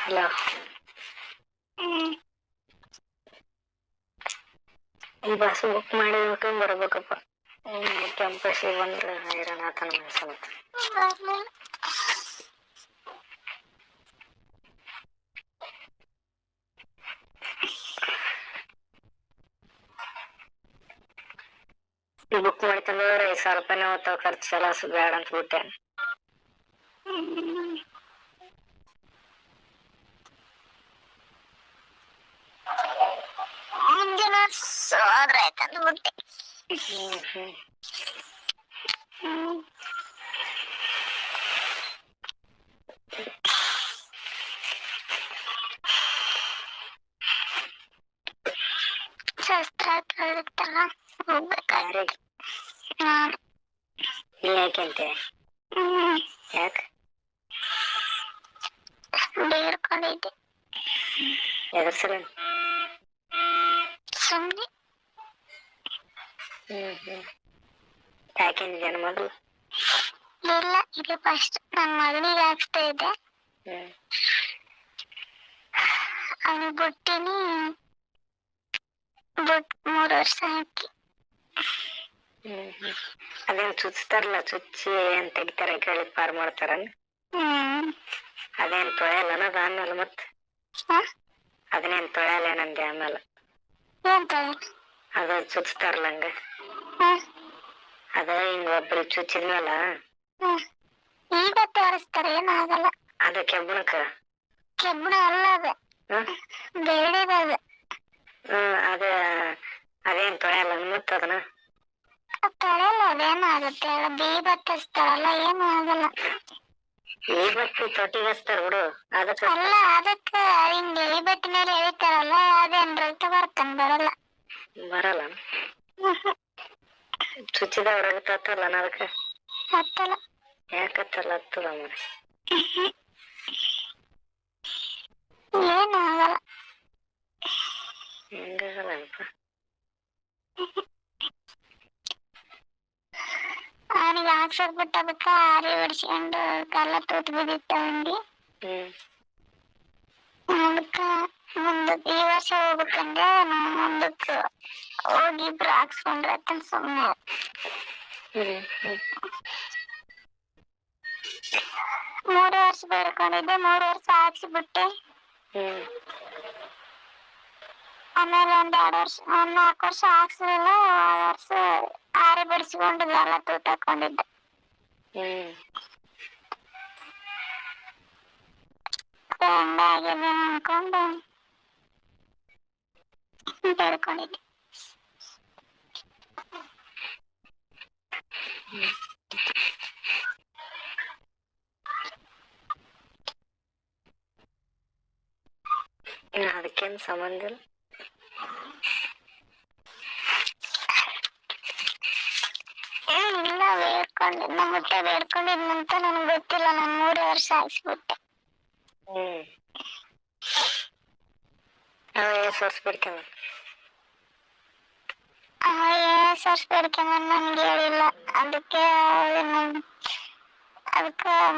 Hello. ಈ bus book ಮಾಡಿ ಬರ್ಬೇಕಪ್ಪ. ಕ್ಯಾಂಪಸ್ಗೆ ಬಂದ್ರೆ ಹೈರಾಣ ಆತನ ಮನುಷ್ಯ. ಬುಕ್ ಮಾಡ್ತಂದ್ರೆ 5,000 ರೂಪಾಯಿನೇ ಹೋಗ್ತಾವ ಖರ್ಚು. ಎಲ್ಲ ಬೇಡ ಅಂತ ಬಿಟ್ಟೆ. ಹೋದ್ರೆ ಆಯ್ತಂದು ಬಿಟ್ಟೆ. ಶಾಸ್ತ್ರ ಇರುತ್ತಲ್ಲ ಹೋಗ್ಬೇಕಾದ್ರೆ ಯಾಕೆಂತೆ ಯಾಕೆ ಬೇಡ್ಕೊಂಡಿದ್ದೆ. ಎದ್ರ ಸಲ? ಸುಮ್ಮನೆ. ಯಾಕೆಂದಿದ್ದೇನು ಮೊದಲು? ಇಲ್ಲ, ಇದು ಫಸ್ಟ್. ನನ್ನ ಮಗನಿಗೆ ಹಾಕ್ಸ್ತಾ ಇದ್ದೆ. ಅವನಿಗೆ ಬಿಟ್ಟಿನಿ. ಬಿಟ್ಟು 3 ವರ್ಷ ಹಾಕಿ. ಅದೇನು ಚುಚ್ತಾರಲ್ಲ, ಚುಚ್ಚಿ ಏನ್ ತೆಗಿತಾರ ಕೇಳಿ ಪಾರ್ ಮಾಡ್ತಾರ. ಅದೇನ್ ತೊಳೆಯಲ್ಲ ಆಮೇಲೆ ಮತ್ ಅದನ್ನೇನ್ ತೊಳೆಯಲ್ಲ ನಂದೆ ಆಮೇಲೆ ಅದ ಚುಚ್ತಾರಲ್ಲ ಹಂಗ. ಅದ ಹಿಂಗ ಒಬ್ರಿಗೆ ಚುಚ್ಚಿದ್ಮೇಲ ಈಗ ತೋರಿಸ್ತಾರೆ, ಏನಾಗಲ್ಲ. ಅದ ಕೆಬ್ಬಣಕ್ಕ ಕೆಬ್ಬಣ ಅಲ್ಲ, ಅದ ಬೇಡದ. ಅದ ಅದೇನ್ ತೊಳೆಯಲ್ಲ ಮತ್ತ ಅದನ್ನ ತೊಳೆಯಲ್ಲ. ಅದೇನಾಗುತ್ತೆ? ಬೀ ಬತ್ತಿಸ್ತಾರಲ್ಲ, ಏನು ಆಗಲ್ಲ. ಈ ಬತ್ತಿ ತೊಟ್ಟಿಗಸ್ತಾರ ಬಿಡು. ಅದಕ್ಕ ಅಲ್ಲ, ಅದಕ್ಕ ಹಿಂಗೆ ಈ ಬತ್ತಿ ಮೇಲೆ ಎಳಿತಾರಲ್ಲ, ಅದೇನ್ ರೈತ ಬರ್ತಾನ? ಬರಲ್ಲ. ಬರಲ್ಲ. ಚುಚ್ಚಿದವ್ರಾಗ ತತ್ತಲ್ಲ ಅದಕ್ಕ ಹತ್ತಲ್ಲ. ಯಾಕತ್ತಲ್ಲ? ಹತ್ತದ ಮರಿ. ಏನು ಆಗಲ್ಲ. ಹೆಂಗಾಗಲ್ಲ ಅಲ್ಪ. ಅವನಿಗೆ ಹಾಕ್ಸೋದ್ ಬಿಟ್ಟು ಅದಕ್ಕ ಆರಿ ಹೊಡ್ಸ್ಕೊಂಡು ಕಲ್ಲ ತೂತ್ ಬಿದ್ದಿತ್ತ ಅವನಿಗೆ. ಅದಕ್ಕ ಮುಂದಕ್ಕೆ ಈ ವರ್ಷ ಹೋಗ್ಬೇಕಂದ್ರೆ ಮುಂದಕ್ಕೆ ಹೋಗಿ ಇಬ್ರು ಹಾಕ್ಸ್ಕೊಂಡ್ರೆ ಆತನ. ಸುಮ್ಮನೆ 3 ವರ್ಷ ಬೇಡ್ಕೊಂಡಿದ್ದೆ. 3 ವರ್ಷ ಹಾಕ್ಸಿಬಿಟ್ಟೆ. ಆಮೇಲೆ 1-2 ವರ್ಷ, 4 ವರ್ಷ ಹಾಕ್ಸ್ಲಿಲ್ಲ. 1 ವರ್ಷ ಆರಿ ಬಿಡಿಸ್ಕೊಂಡು ಎಲ್ಲ ತೂತ್ ಹಾಕೊಂಡಿದ್ದೆ. ಹೆಂಗಾಗಿದೆ ಅನ್ಕೊಂಡು ಬೇಡ್ಕೊಂಡಿದ್ದೆ. ಅದಕ್ಕೇನ್ ಸಂಬಂಧ ಇಲ್ಲ. ಇಲ್ಲ, ಬೇಡ್ಕೊಂಡಿದ್ನ ಮುಟ್ಟೆ ಬೇಡ್ಕೊಂಡಿದ್ನಂತ ನನಗೆ ಗೊತ್ತಿಲ್ಲ. ನಾನು 3 ವರ್ಷ ಹಾಕ್ಸ್ಬಿಟ್ಟೆ. ವರ್ಷ ಬೇಡ್ಕೊಂಡ ಸರ್ಸ್ ಬೇಡ್ಕೊಂಡ್ ನನ್ಗೆ ಹೇಳಿಲ್ಲ. ಅದಕ್ಕೆ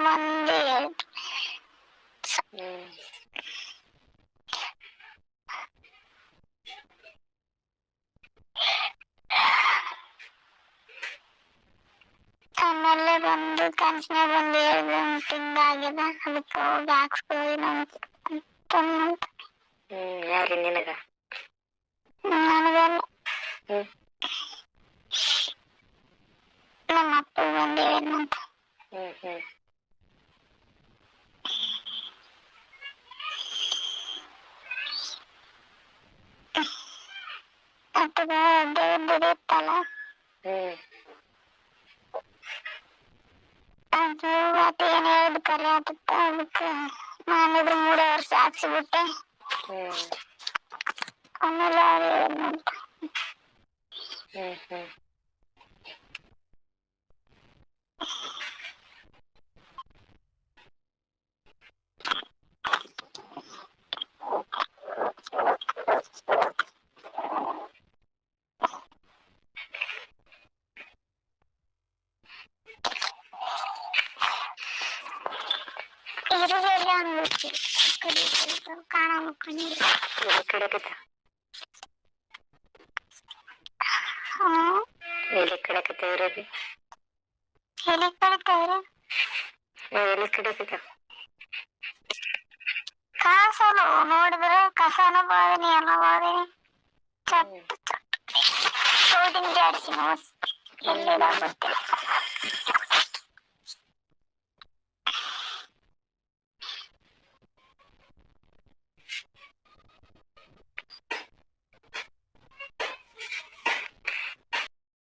ಮಂದಿ ಹೇಳಿದ್ರು. ಆಮೇಲೆ ಬಂದು ಕನ್ಸನ ಬಂದು ಹೇಳಿದ್ರು, ಹಿಂಗಾಗಿದೆ, ಅದಕ್ಕೆ ಹೋಗಿ ಹಾಕ್ಸ್ಕೊಳ್ಳಿ ಅಂತ. ಯಾರಿ ನಿನಗ? ನನಗಲ್ಲ, ನಮ್ಮ ಅಪ್ಪ ಬಂದು ಹೇಳಿದ್ನಂತ. ದೇವ್ರದ್ದು ಇತ್ತಲ್ಲ, ಅದು ಮತ್ತೆ ಏನ್ ಹೇಳಿದ್ ಕರೆ ಆಗುತ್ತ. ಅದಕ್ಕೆ ನಾನಿದ್ರು 3 ವರ್ಷ ಹಾಕ್ಸಿಬಿಟ್ಟೆ. ಆಮೇಲೆ ಅವ್ರು ಹೇಳಿದ್ನಂತ. ಇರುವೆಲ್ಲ ಅಂದ್ಬಿಡ್ತೀವಿ. ಕಡೆ ಕಾಣ ಮುಕ್ಕಣಿ ಎಲ್ಲಿ ಕಡಕೈತ ಹ್ಮ್ ಎಲ್ಲಿ ಕಡಕೈತ ಇರೋದು ಎಲ್ಲಿ ಕಳಿತವ್ರೆ ಎಲ್ಲಿ ಕಡಕೈತ ಕಾಸಲು ನೋಡಿದ್ರೆ ಕಸನ ಬಾದಿನಿ ಎಲ್ಲ ಬಾದಿನಿ ಚಟ್ ಚಟ್ ಕೋಟಿಂಗ್ ಜಾಡಿಸಿ ಮಸ್ತ್ ಎಲ್ಲಿಡ ಗೊತ್ತಿಲ್ಲ